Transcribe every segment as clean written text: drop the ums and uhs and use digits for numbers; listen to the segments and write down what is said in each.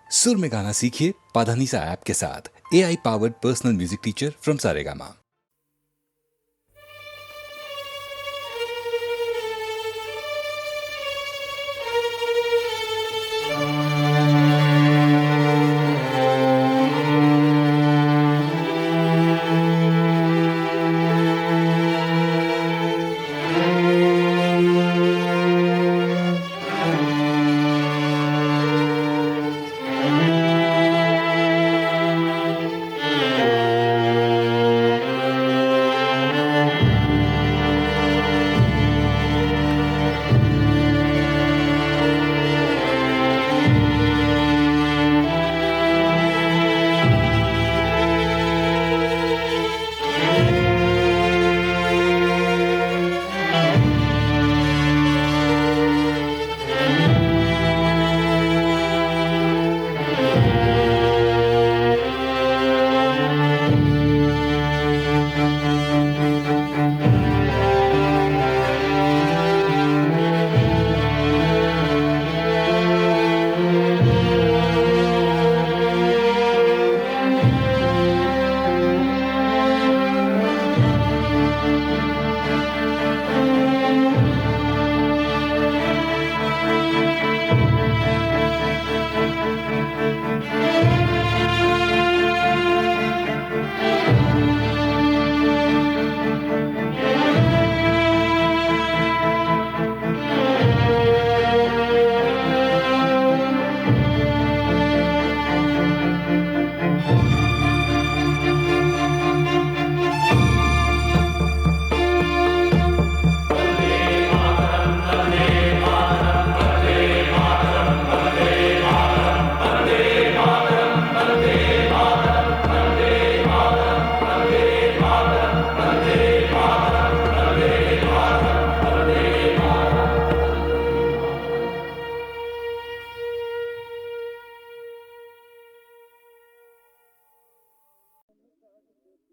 सुर में गाना सीखिए पाधानीसा ऐप के साथ। AI powered personal music teacher from Saregama.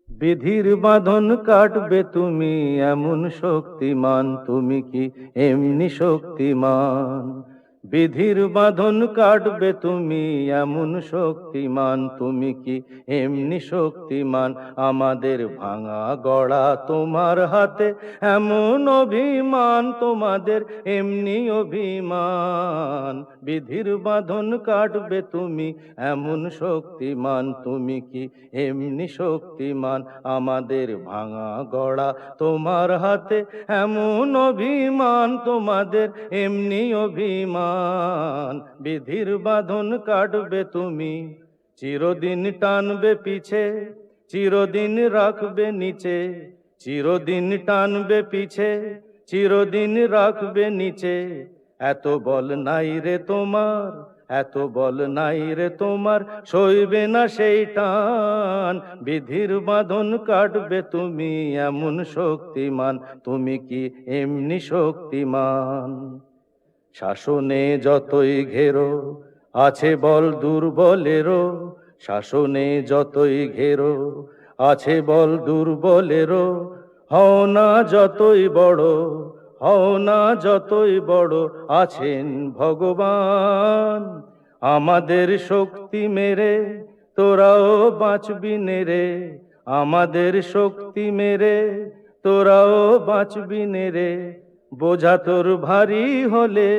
বিধির বাঁধন কাটবে তুমি এমন শক্তিমান, তুমি কি এমনি শক্তিমান? বিধির বাঁধন কাটবে তুমি এমন শক্তিমান, তুমি কি এমনি শক্তিমান? আমাদের ভাঙা গড়া তোমার হাতে এমন অভিমান, তোমাদের এমনি অভিমান। বিধির বাঁধন কাটবে তুমি এমন শক্তিমান, তুমি কি এমনি শক্তিমান? আমাদের ভাঙা গড়া তোমার হাতে এমন অভিমান, তোমাদের এমনি অভিমান। বিধির বাঁধন কাটবে তুমি, চিরদিন টানবে পিছে, চিরদিন রাখবে নিচে। চিরদিন টানবে পিছে, চিরদিন রাখবে নিচে। এত বল নাই রে তোমার, এত বল নাই রে তোমার, সইবে না সেই টান। বিধির বাঁধন কাটবে তুমি এমন শক্তিমান, তুমি কি এমনি শক্তিমান? শাসনে যতই ঘেরো আছে বল দুর্বলেরও, শাসনে যতই ঘেরো আছে বল দুর্বলেরও। হও না যতই বড়, হও না যতই বড়, আছেন ভগবান। আমাদের শক্তি মেরে তোরাও বাঁচবি নেরে, আমাদের শক্তি মেরে তোরাও বাঁচবি নেরে। বোঝা তোর ভারী হলে,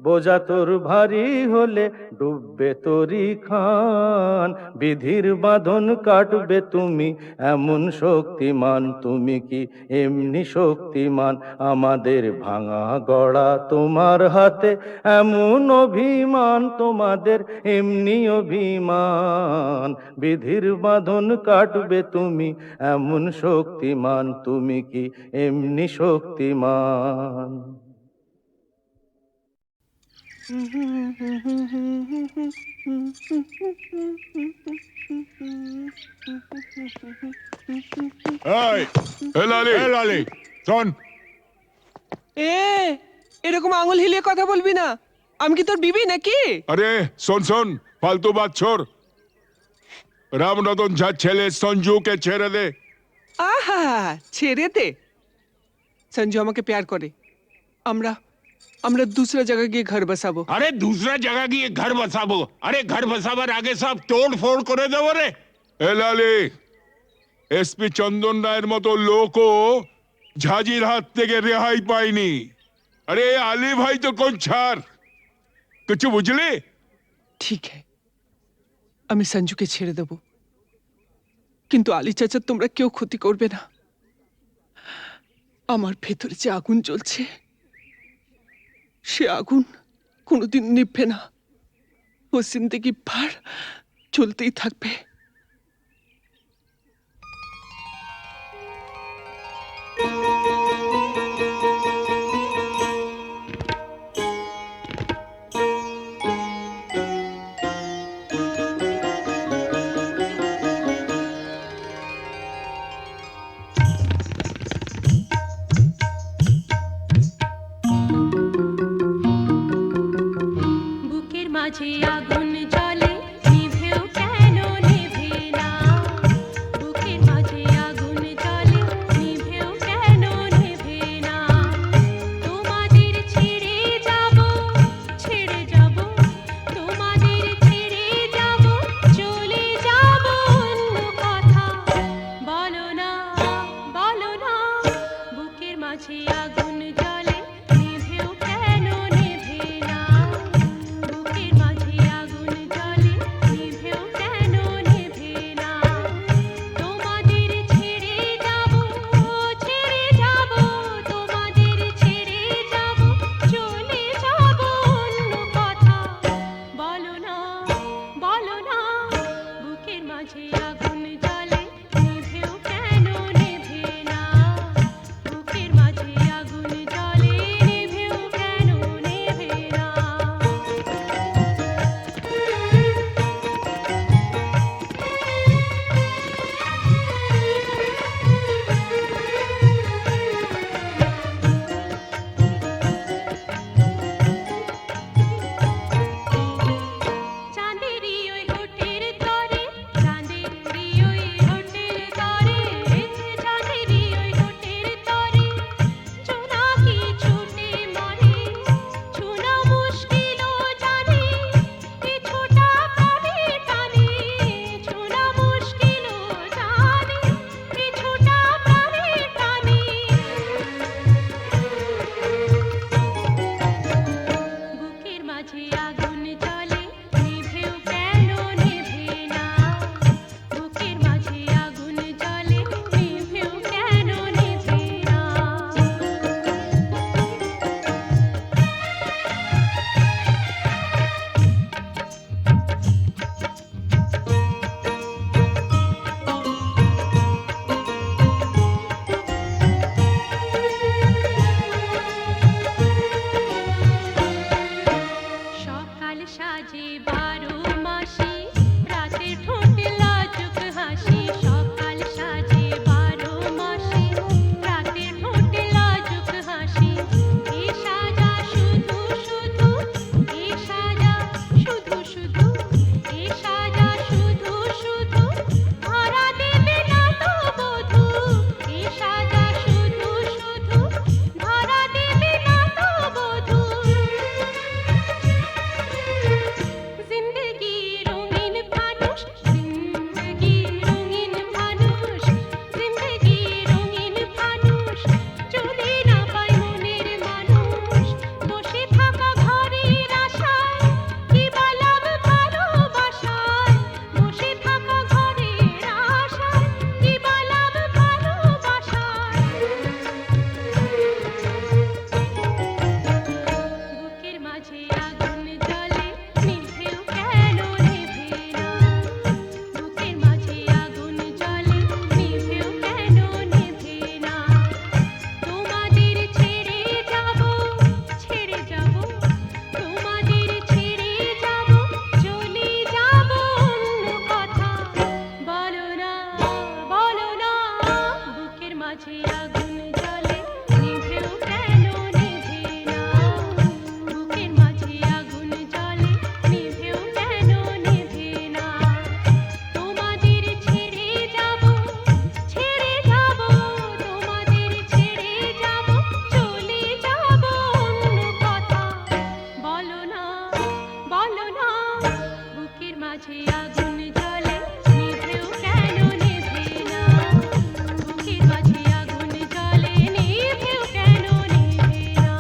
বোঝা তোর ভারী হলে ডুববে তোরই খান। বিধির বাঁধন কাটবে তুমি এমন শক্তিমান, তুমি কি এমনি শক্তিমান? আমাদের ভাঙা গড়া তোমার হাতে এমন অভিমান, তোমাদের এমনি অভিমান। বিধির বাঁধন কাটবে তুমি এমন শক্তিমান, তুমি কি এমনি শক্তিমান? লালি শোন, এরকম আঙুল হিলিয়ে কথা বলবি না। আমি কি তোর বিবি নাকি? আরে শোন শোন, ফালতু বাত ছোড়। রামরতন ঝার ছেলে সঞ্জুকে ছেড়ে দে। আহা, ছেড়ে দে। সঞ্জু আমাকে প্যার করে, আমরা আমরা दूसरा जगह গিয়ে ঘর বসাবো। আরে दूसरा जगह গিয়ে ঘর বসাবো? আরে ঘর বসাবার আগে সব তোড় ফোড় করে দেবো রে। এ লালি, এসপি চন্দন রায়ের মতো লোকও ঝাঁঝির হাত থেকে রেহাই পায়নি। আরে আলী ভাই তো কোন ছাড়, কিছু বুঝলি? ঠিক है, আমি সঞ্জুকে ছেড়ে দেব, কিন্তু আলী চাচা তোমরা কেউ ক্ষতি করবে না। আমার ভেতরে যে আগুন জ্বলছে, সে আগুন কোনোদিন নিভবে না, ও জিন্দেগি ভর জ্বলতেই থাকবে। বুকের মাঝে আগুন জ্বলে নিভেও কেন নেভে না, বুকের মাঝে আগুন জ্বলে নিভেও কেন নেভে না, তোমাদের ছেড়ে যাব, তোমাদের ছেড়ে যাব, চলে যাব অন্য কথা, বলো না, বুকের মাঝে আগুন জ্বলে নিভেও কেন নেভে না, বুকের মাঝে আগুন জ্বলে নিভেও কেন নেভে না, তোমাদের ছেড়ে যাব, তোমাদের ছেড়ে যাব, চলে যাব অন্য কথা, বলো না, বুকের মাঝে আগুন জ্বলে নিভেও কেন নেভে না, বুকের মাঝে আগুন জ্বলে নিভেও কেন নেভে না। চাঁদেরই ওই ঘোটের তরে, চাঁদেরই ওই ঘোটের তরে, চাঁদেরই ওই ঘোটের তরে, জোনাকি ছুটে মরে, ছোনা মুশকিল জানে, এ ছোটা প্রাণের টানে, ছোনা মুশকিল জানে, এ ছোটা প্রাণের টানে, বুকের মাঝে আগুন জ্বলে নিভেও কেন নেভে না, বুকের মাঝে আগুন জ্বলে নিভেও কেন নেভে না। সকাল সাজে 12 মাসি, রাতে ঠোঁটে লাজুক হাসি, সকাল সাজে 12 মাসি, রাতে ঠোঁটে লাজুক হাসি, এ সাজা শুধু শুধু, এ সাজা শুধু শুধু, এ সাজা শুধু শুধু, ধরা দেবে না তো বধূ, এ সাজা শুধু শুধু, ধরা দেবে না তো বধূ, জিন্দগি রঙিন মাঝে আগুন জ্বলে নিভেও কেন নেভে না বুকের মাঝে আগুন জ্বলে নিভেও কেন নেভে না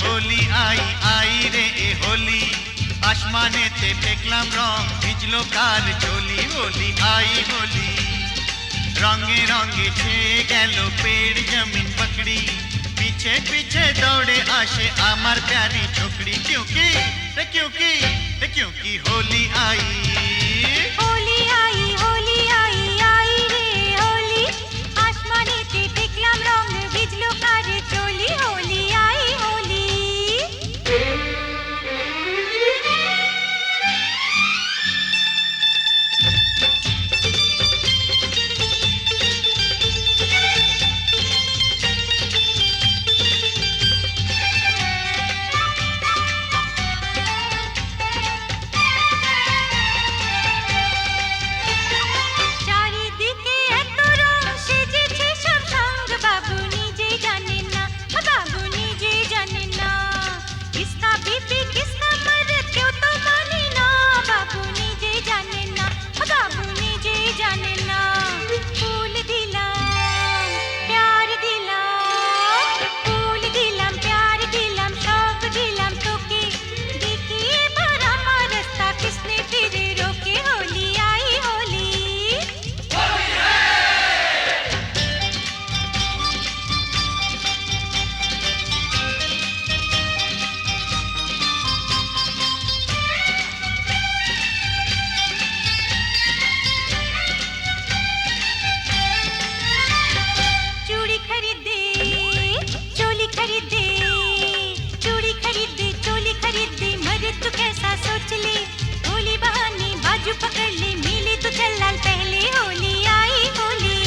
হোলি আই রে এ হোলি আসমানেতে ফেকলাম রং ভিজলো কার চলি হোলি আই হোলি রঙে রঙে ছেয়ে গেল পেड़ जमीन पकड़ी पीछे पीछे दौड़े आशे আমার प्यारी छोकरी क्योंकि क्योंकि होली आई होली आई आई रे होली आसमानेতে দেখলাম রং ভিজলো কার চলি হোলি आई होली চারিদিকে এত রং সেজেছে সব সঙ্গ বাবু নিজেই জানেন না কিসকা বিপি কিসকা মরদ কেউ তো মানে না বাবু নিজেই জানেন না ফুল দিলাম প্যার দিলাম সব দিলাম তোকে দেখি এবার আমার রাস্তা কিসনে ফিরে রোকে হোলি आई होली चूड़ी खरीदे चोली खरीदे चोली खरीदे मरे तो कैसा सोच ले होली बहाने बाजू पकड़ ले मिले तो चल लाल पहले होली आई होली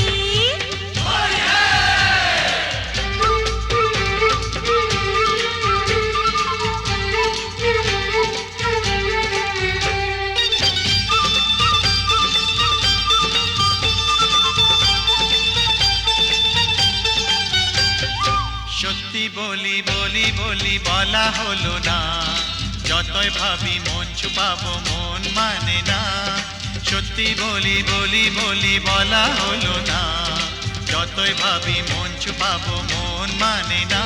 সত্যি বলি বলি বলি বলা হলো না যতই ভাবি মন ছুপাবো মন মানে না সত্যি বলি বলি বলি বলা হলো না যতই ভাবি মন ছুপাবো মন মানে না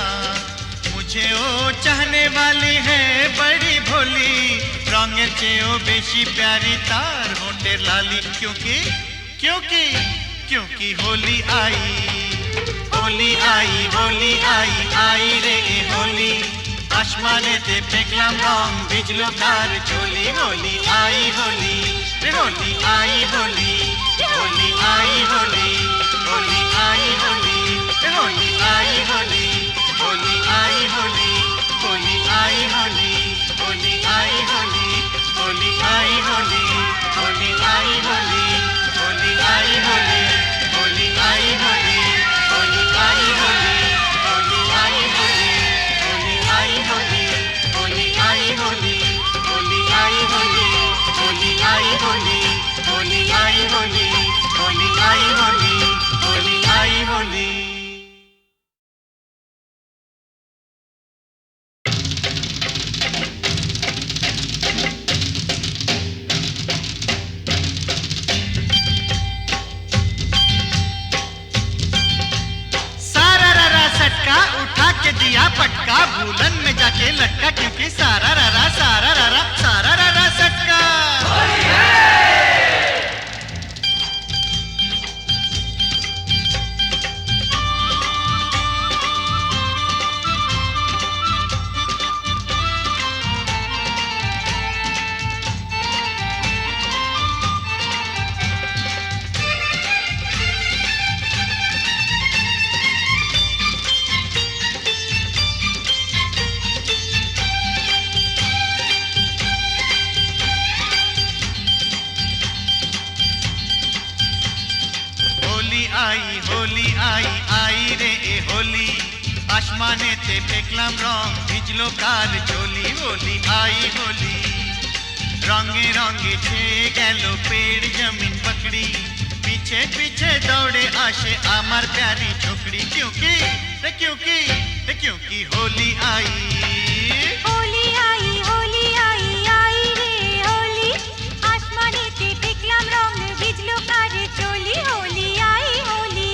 मुझे ओ चाहने वाली है बड़ी भोली रंगेर চেয়েও বেশি प्यारी तार होठेर लाली क्योंकि होली आई रे ए होली আসমানেতে ফেকলাম রং ভিজলো কার চলি হোলি আই হোলি রে হোলি আই হোলি হোলি আই হোলি হোলি আই হোলি রে হোলি আই হোলি হোলি আই হোলি হোলি আই হোলি হোলি আই হোলি হোলি আই হোলি হোলি আই হোলি হোলি আই হোলি হোলি আই হোলি হোলি আই হোলি হোলি আই হোলি হোলি আই হোলি হোলি আই হোলি হোলি আই হোলি হোলি আই হোলি হোলি আই হোলি হোলি আই হোলি হোলি আই হোলি सारा रारा सटका उठा के दिया पटका भूलन में जाके लटका क्योंकि सारा रारा सटका होली आई रे ए होली আসমানেতে ফেকলাম রং ভিজলো কার চলি হোলি आई होली रंगे रंगे ছেয়ে গেল पेड़ जमीन पकड़ी पीछे पीछे दौड़े आशे আমার प्यारी छोकरी क्योंकि होली आई आई रे होली आसमानेতে দেখলাম রং ভিজলো কার চলি হোলি आई होली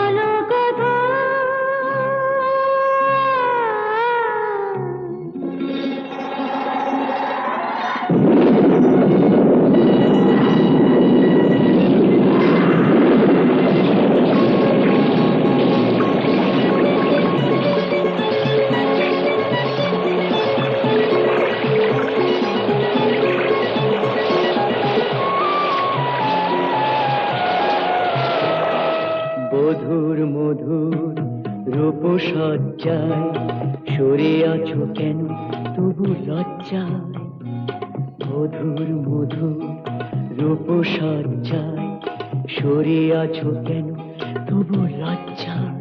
মধুর মধুর রূপসজ্জায় সরে আছো কেন তবু লজ্জায়? মধুর মধুর রূপসজ্জায় সরে আছো কেন তবু লজ্জায়?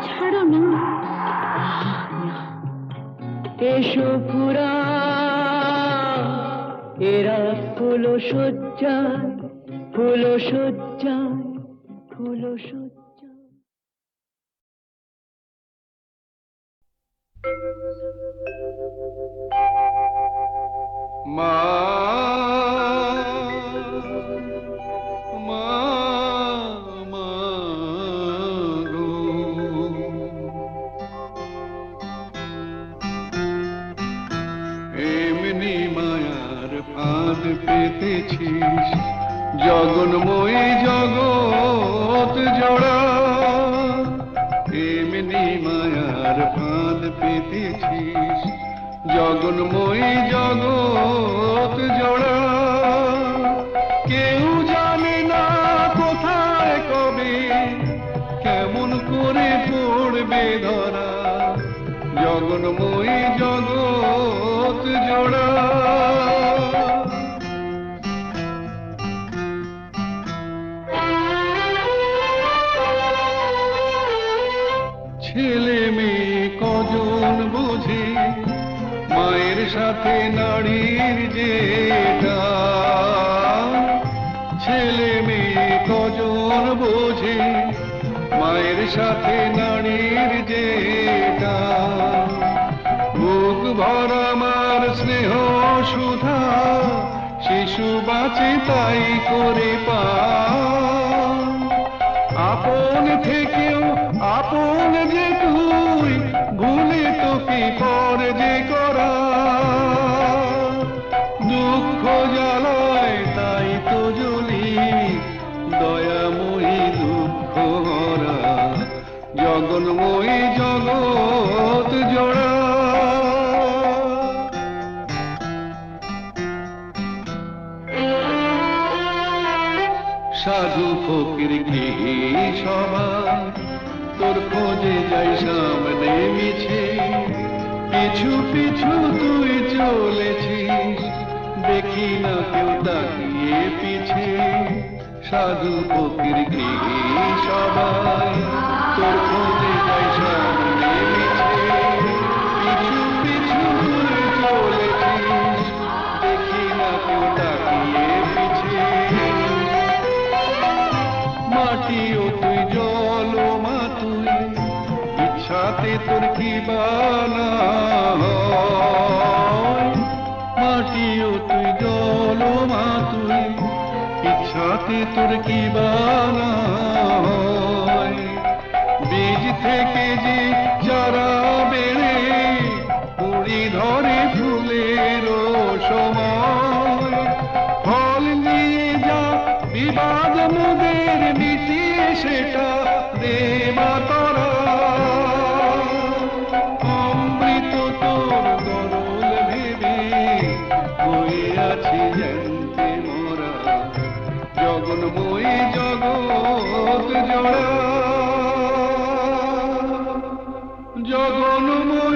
ছাড়ো না। এসো পুরা এরা ফুলো সজ্জায় ফুলো সজ্জায় ফুলো সজ্জায়। মা মা মা গো, এমনি মায়ার ফাঁদ পেতেছিস জগন্ময়ী জগৎ জোড়া, এমনি মায়ার ফাঁদ পেতেছিস জগন্ময়ী জগৎ জোড়া। কেউ জানে না কোথায় কবে কেমন করে পড়বে ধরা জগন্ময়ী জগৎ জোড়া। ছেলে মেয়ে কজন বোঝে মায়ের সাথে নারীর যেটা, ছেলে মেয়ে কজন বোঝে মায়ের সাথে নারীর যেটা। বুক ভরা মার স্নেহ সুধা শিশু বাঁচে তাই করে পা, আপন থেকেও আপন যে তুই ভুলে তোকে পর যে করা। দুঃখ জ্বালায় তাই তো জ্বলি দয়াময়ী দুঃখ হরা জগন্ময়ী জগৎ জোড়া। সাধু ফকির গৃহী সবাই তোর খোঁজে যাই সামনে মিছে, পিছু পিছু তুই চলেছিস দেখি না কেউ তাকিয়ে পিছে। সাধু ফকির গৃহী সবাই তোর খোঁজে যাই সামনে মিছে, পিছু পিছু তুই চলেছিস দেখি না কেউ তাকিয়ে পিছে। মাটিও তুই জল মা তুই ইচ্ছাতে তোর কি বানা হয়। মাটিও তুই জল মা তুই ইচ্ছাতে তোর কি বানা হয়। বীজ থেকে যে চারা বেড়ে কুড়ি ধরে ফুলের সময়, ফল নিয়ে যা বিবাদ মোদের মিটিয়ে সেটা দেবা তারা। অমৃত তোর গরল ভেবে হয়ে আছি জানতে মোরা জগন্ময়ী জগৎ জোড়া জগন্ময়ী